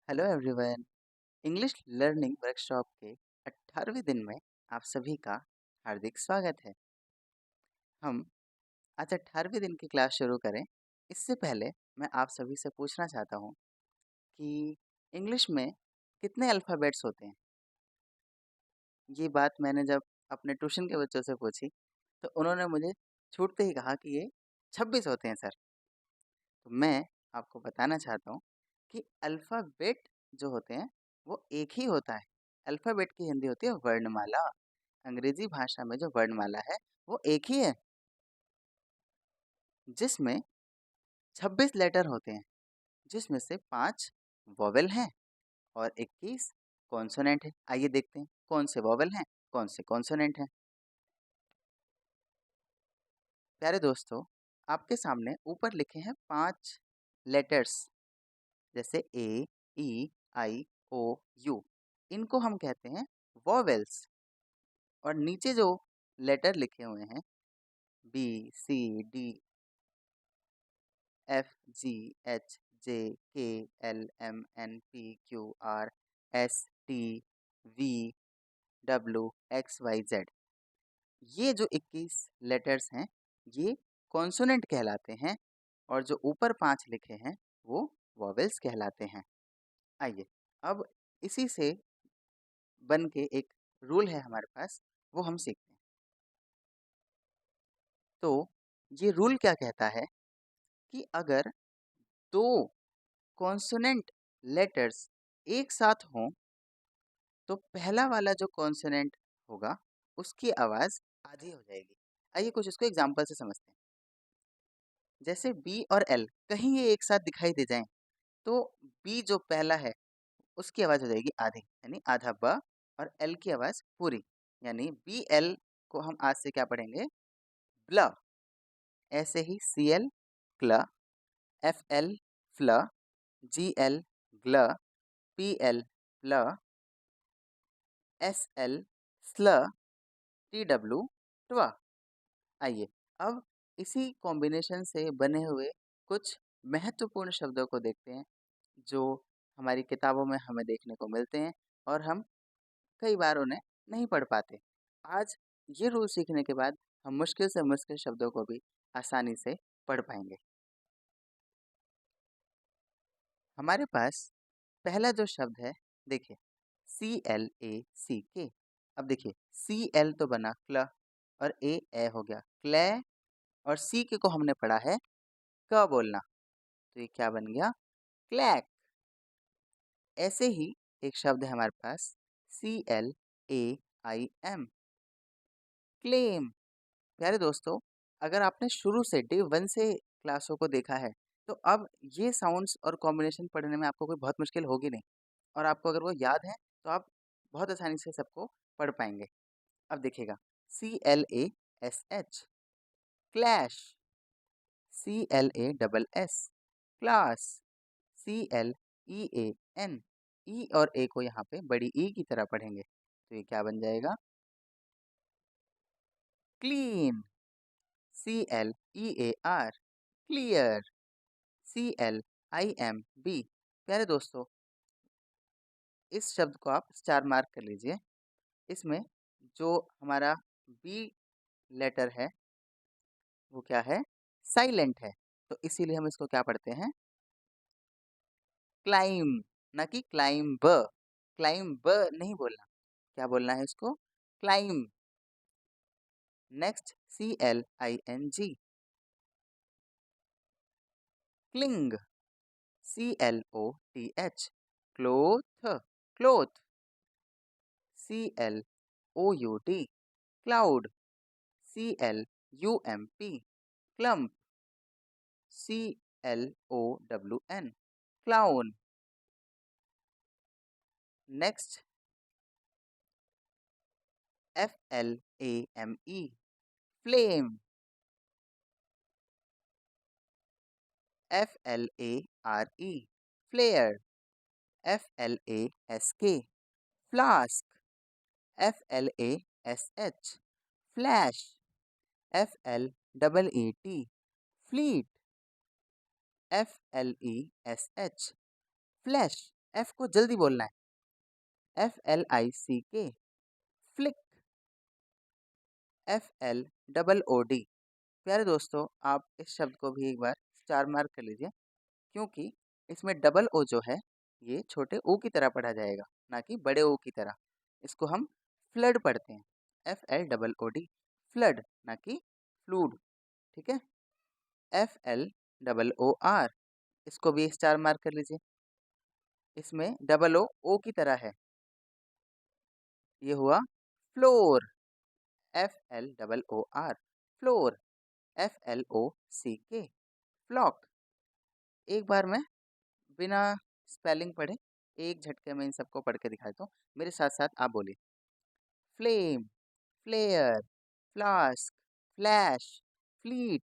Hello everyone. English learning workshop के 18वें दिन में आप सभी का हार्दिक स्वागत है। हम आज 18वें दिन की क्लास शुरू करें इससे पहले मैं आप सभी से पूछना चाहता हूँ कि इंग्लिश में कितने अल्फ़ाबेट्स होते हैं। ये बात मैंने जब अपने ट्यूशन के बच्चों से पूछी तो उन्होंने मुझे छूटते ही कहा कि ये 26 होते हैं सर। तो मैं आपको बताना चाहता हूँ कि अल्फ़ाबेट जो होते हैं वो एक ही होता है। अल्फ़ाबेट की हिंदी होती है वर्णमाला। अंग्रेजी भाषा में जो वर्णमाला है वो एक ही है, जिसमें 26 लेटर होते हैं, जिसमें से 5 वोवेल हैं और 21 कॉन्सोनेंट है। आइए देखते हैं कौन से वोवेल हैं, कौन से कॉन्सोनेंट हैं। प्यारे दोस्तों, आपके सामने ऊपर लिखे हैं 5 लेटर्स, जैसे ए, ई, आई, ओ, यू। इनको हम कहते हैं वोवेल्स। और नीचे जो लेटर लिखे हुए हैं B, C, D, F, G, H, J, K, L, M, N, P, Q, R, S, T, V, W, X, Y, Z, ये जो 21 लेटर्स हैं ये कॉन्सोनेंट कहलाते हैं। और जो ऊपर 5 लिखे हैं वो वॉवेल्स कहलाते हैं। आइए अब इसी से बन के एक रूल है हमारे पास, वो हम सीखते हैं। तो ये रूल क्या कहता है कि अगर दो कॉन्सोनेंट लेटर्स एक साथ हों तो पहला वाला जो कॉन्सोनेंट होगा उसकी आवाज़ आधी हो जाएगी। आइए कुछ इसको एग्जांपल से समझते हैं। जैसे बी और एल कहीं ये एक साथ दिखाई दे जाएं तो बी जो पहला है उसकी आवाज़ हो जाएगी आधी, यानी आधा ब, और एल की आवाज़ पूरी, यानी बी एल को हम आज से क्या पढ़ेंगे, ब्ल। ऐसे ही सी एल क्ल, एफ एल फ्ल, जी एल ग्ल, पी एल प्ल, एस एल स्ल, टी डब्ल्यू ट्व। आइए अब इसी कॉम्बिनेशन से बने हुए कुछ महत्वपूर्ण शब्दों को देखते हैं जो हमारी किताबों में हमें देखने को मिलते हैं और हम कई बार उन्हें नहीं पढ़ पाते। आज ये रूल सीखने के बाद हम मुश्किल से मुश्किल शब्दों को भी आसानी से पढ़ पाएंगे। हमारे पास पहला जो शब्द है, देखिए, CLACK। अब देखिए सी एल तो बना क्ल और ए हो गया क्ले, और सी के को हमने पढ़ा है क बोलना, तो ये क्या बन गया, क्लैक। ऐसे ही एक शब्द है हमारे पास CLAIM, क्लेम। प्यारे दोस्तों, अगर आपने शुरू से डे 1 से क्लासों को देखा है तो अब ये साउंड्स और कॉम्बिनेशन पढ़ने में आपको कोई बहुत मुश्किल होगी नहीं, और आपको अगर वो याद है तो आप बहुत आसानी से सबको पढ़ पाएंगे। अब देखिएगा, CLASH, clash, CLASS, class, CLEAN, ई और ए को यहाँ पे बड़ी ई की तरह पढ़ेंगे तो ये क्या बन जाएगा, क्लीन, CLEAR, क्लियर, CLIMB। प्यारे दोस्तों, इस शब्द को आप स्टार मार्क कर लीजिए। इसमें जो हमारा बी लेटर है वो क्या है, साइलेंट है, तो इसीलिए हम इसको क्या पढ़ते हैं, क्लाइम, ना कि क्लाइम्ब। क्लाइम्ब नहीं बोलना, क्या बोलना है इसको, climb. Next CLING, cling, CLOTH, cloth, cloth, CLOUD, cloud, CLUMP, clump, CLOWN, clown. Next FLAME, flame, FLARE, flare, FLASK, flask, FLASH, flash, FLEET, fleet, FLESH, flesh, F को जल्दी बोलना है, FLICK, फ्लिक, FLOOD। प्यारे दोस्तों, आप इस शब्द को भी एक बार स्टार मार्क कर लीजिए, क्योंकि इसमें डबल ओ जो है ये छोटे ओ की तरह पढ़ा जाएगा, ना कि बड़े ओ की तरह। इसको हम फ्लड पढ़ते हैं, FLOOD, फ्लड, ना कि फ्लूड। ठीक है, FLOOR, इसको भी स्टार मार्क कर लीजिए। इसमें डबल ओ ओ की तरह है, ये हुआ floor, FLOOR, floor, FLOCK, flock. एक बार मैं बिना स्पेलिंग पढ़े एक झटके में इन सबको पढ़ के दिखा देता हूँ, मेरे साथ साथ आप बोलिए। Flame, flare, flask, flash, fleet,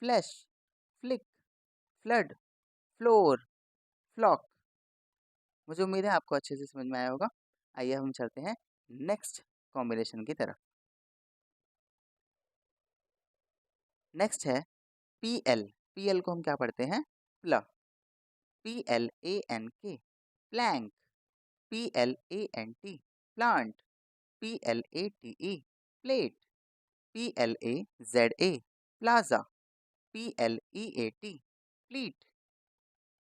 flesh, flick, flood, floor, flock. मुझे उम्मीद है आपको अच्छे से समझ में आया होगा। आइए हम चलते हैं नेक्स्ट कॉम्बिनेशन की तरफ। नेक्स्ट है PL। PL को हम क्या पढ़ते हैं? प्ल, PLANK, plank, PLANT, plant, PLATE, plate, PLAZA, plaza, PLEAT, pleat,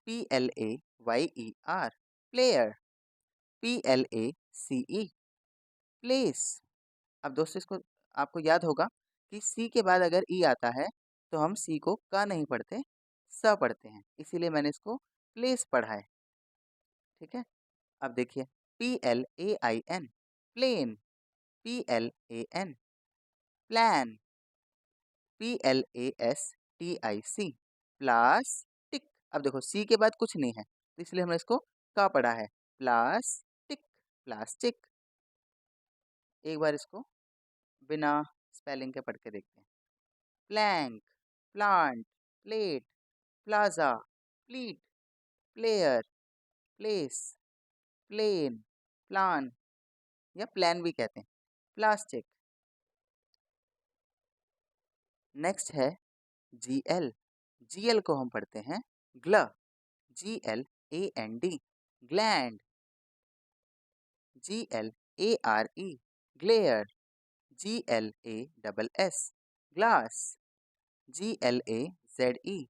PLAYER, player, PLACE, place. अब दोस्तों इसको आपको याद होगा कि सी के बाद अगर ई आता है तो हम सी को का नहीं पढ़ते, स पढ़ते हैं, इसीलिए मैंने इसको प्लेस पढ़ा है। ठीक है, अब देखिए PLAIN, plain, PLAN, plan, PLASTIC, plastic. अब देखो सी के बाद कुछ नहीं है तो इसलिए हमने इसको का पढ़ा है, प्लास्टिक, प्लास्टिक। एक बार इसको बिना स्पेलिंग के पढ़ के देखते हैं। Plank, plant, plate, plaza, pleat, player, place, plain, plan या प्लान भी कहते हैं, प्लास्टिक। नेक्स्ट है GL। GL को हम पढ़ते हैं ग्ल, GLAND, gland, GLARE, glare, GLASS, glass, GLAZE,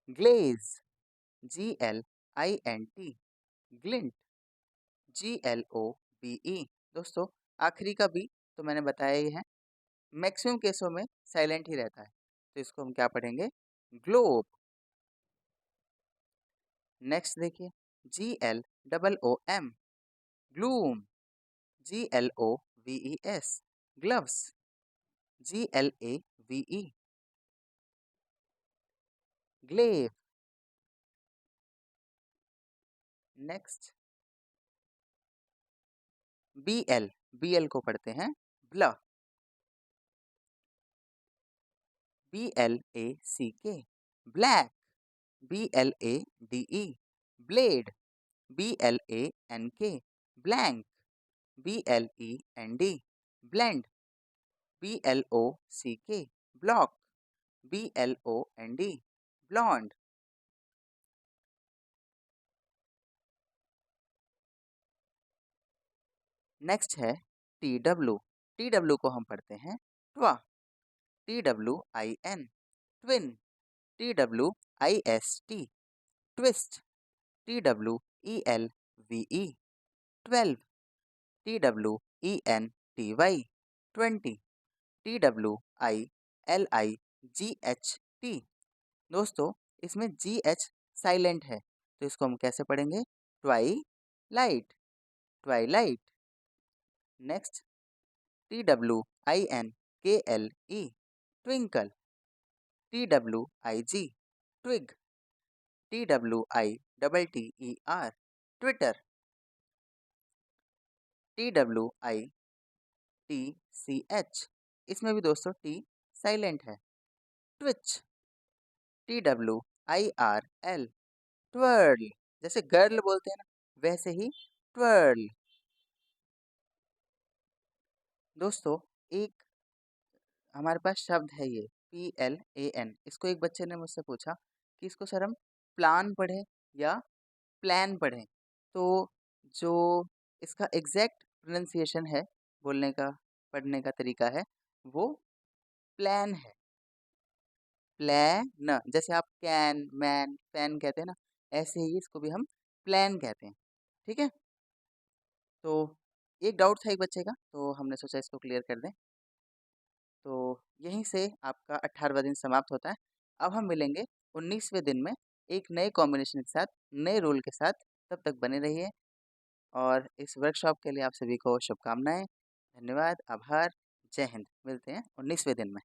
glaze, GLINT, glint, GLOBE। दोस्तों आखिरी का भी तो मैंने बताया ही है, मैक्सिमम केसों में साइलेंट ही रहता है, तो इसको हम क्या पढ़ेंगे? ग्लोब। नेक्स्ट देखिए GLOOM, gloom, GLOVES, gloves, GLAVE, glave. Next BL। BL को पढ़ते हैं ब्ल, BLACK, black, BLADE, blade, BLANK, blank, BLEND, blend, BLOCK, block, BLOND, blond. Next है TW। TW को हम पढ़ते हैं ट्वा, TWIN, twin, TWIST, twist, TWELVE, 12, TWENTY, 20, TWILIGHT। दोस्तों इसमें GH साइलेंट है तो इसको हम कैसे पढ़ेंगे? Twilight, twilight. Next TWINKLE, twinkle, TWIG, twig, TWITTER, Twitter, TWITCH, इसमें भी दोस्तों टी साइलेंट है, ट्विच, TWIRL, ट्वर्ल। जैसे गर्ल बोलते हैं ना, वैसे ही ट्वर्ल। दोस्तों एक हमारे पास शब्द है ये PLAN। इसको एक बच्चे ने मुझसे पूछा कि इसको सर हम प्लान पढ़े या प्लान पढ़ें। तो जो इसका एग्ज़ैक्ट प्रोनंसिएशन है, बोलने का, पढ़ने का तरीका है, वो प्लान है। प्लान, जैसे आप कैन, मैन, पैन कहते हैं ना, ऐसे ही इसको भी हम प्लान कहते हैं। ठीक है? तो एक डाउट था एक बच्चे का, तो हमने सोचा इसको क्लियर कर दें। तो यहीं से आपका 18वाँ दिन समाप्त होता है। अब हम मिलेंगे 19वें दिन में एक नए कॉम्बिनेशन के साथ, नए रूल के साथ। तब तक बने रहिए और इस वर्कशॉप के लिए आप सभी को शुभकामनाएँ। धन्यवाद, आभार, जय हिंद। मिलते हैं 19वें दिन में।